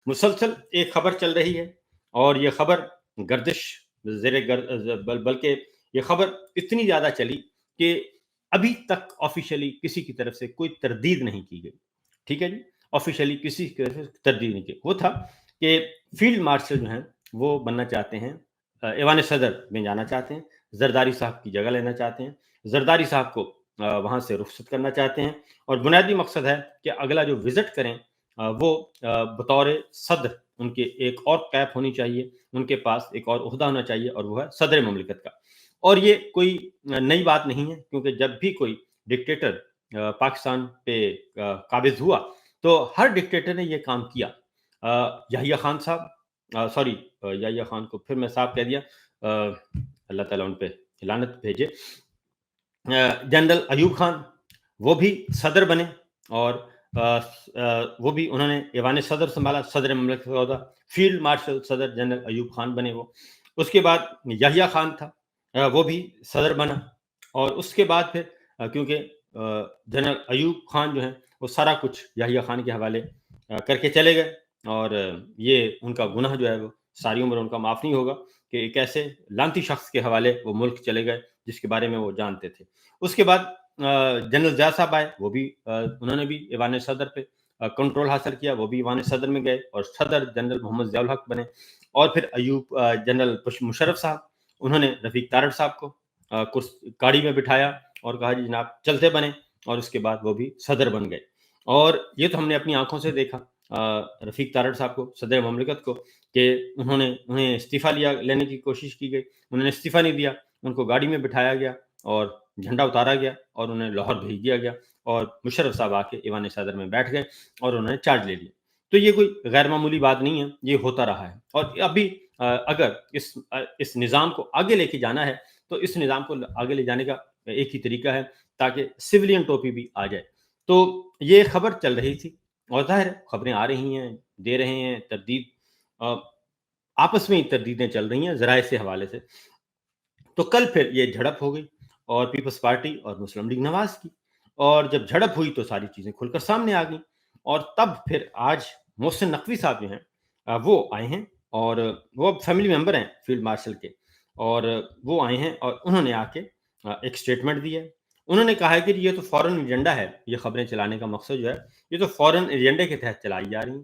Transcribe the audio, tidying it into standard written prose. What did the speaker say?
مسلسل ایک خبر چل رہی ہے اور یہ خبر گردش بلکہ یہ خبر اتنی زیادہ چلی کہ ابھی تک آفیشلی کسی کی طرف سے کوئی تردید نہیں کی گئی. ٹھیک ہے جی. آفیشلی کسی کی طرف سے تردید نہیں کی. وہ تھا کہ فیلڈ مارشل جو ہیں وہ بننا چاہتے ہیں، ایوان صدر میں جانا چاہتے ہیں، زرداری صاحب کی جگہ لینا چاہتے ہیں، زرداری صاحب کو وہاں سے رخصت کرنا چاہتے ہیں، اور بنیادی مقصد ہے کہ اگلا جو وزٹ کریں وہ بطور صدر ان کے ایک اور کیپ ہونی چاہیے، ان کے پاس ایک اور عہدہ ہونا چاہیے، اور وہ ہے صدر مملکت کا. اور یہ کوئی نئی بات نہیں ہے، کیونکہ جب بھی کوئی ڈکٹیٹر پاکستان پہ قابض ہوا تو ہر ڈکٹیٹر نے یہ کام کیا. یحییٰ خان صاحب، سوری، یحییٰ خان کو پھر میں صاحب کہہ دیا، اللہ تعالیٰ ان پہ لعنت بھیجے. جنرل ایوب خان وہ بھی صدر بنے، اور وہ بھی انہوں نے ایوان صدر سنبھالا، صدر مملکت کا عہدہ. فیلڈ مارشل صدر جنرل ایوب خان بنے وہ. اس کے بعد یحییٰ خان تھا، وہ بھی صدر بنا. اور اس کے بعد پھر کیونکہ جنرل ایوب خان جو ہیں وہ سارا کچھ یحییٰ خان کے حوالے کر کے چلے گئے، اور یہ ان کا گناہ جو ہے وہ ساری عمر ان کا معاف نہیں ہوگا کہ ایک ایسے لانتی شخص کے حوالے وہ ملک چلے گئے جس کے بارے میں وہ جانتے تھے. اس کے بعد جنرل ضیاء صاحب آئے، وہ بھی انہوں نے بھی ایوان صدر پہ کنٹرول حاصل کیا، وہ بھی ایوان صدر میں گئے اور صدر جنرل محمد ضیاء الحق بنے. اور پھر جنرل مشرف صاحب، انہوں نے رفیق تارڑ صاحب کو گاڑی میں بٹھایا اور کہا جی جناب چلتے بنے، اور اس کے بعد وہ بھی صدر بن گئے. اور یہ تو ہم نے اپنی آنکھوں سے دیکھا رفیق تارڑ صاحب کو، صدر مملکت کو، کہ انہیں استعفیٰ لینے کی کوشش کی گئی، انہوں نے استعفیٰ نہیں دیا، ان کو گاڑی میں بٹھایا گیا اور جھنڈا اتارا گیا اور انہیں لاہور بھیج دیا گیا، اور مشرف صاحب آ کے ایوان صدر میں بیٹھ گئے اور انہوں نے چارج لے لیا. تو یہ کوئی غیر معمولی بات نہیں ہے، یہ ہوتا رہا ہے. اور ابھی اگر اس نظام کو آگے لے کے جانا ہے تو اس نظام کو آگے لے جانے کا ایک ہی طریقہ ہے تاکہ سویلین ٹوپی بھی آ جائے. تو یہ خبر چل رہی تھی، اور ظاہر ہے خبریں آ رہی ہیں، دے رہے ہیں تردید، آپس میں ہی تردیدیں چل رہی ہیں ذرائع سے حوالے سے. تو کل پھر یہ جھڑپ ہو گئی اور پیپلز پارٹی اور مسلم لیگ نواز کی، اور جب جھڑپ ہوئی تو ساری چیزیں کھل کر سامنے آ گئیں. اور تب پھر آج محسن نقوی صاحب جو ہیں وہ آئے ہیں، اور وہ فیملی ممبر ہیں فیلڈ مارشل کے، اور وہ آئے ہیں اور انہوں نے آ کے ایک سٹیٹمنٹ دی ہے. انہوں نے کہا ہے کہ یہ تو فورن ایجنڈا ہے، یہ خبریں چلانے کا مقصد جو ہے یہ تو فورن ایجنڈے کے تحت چلائی جا رہی ہیں.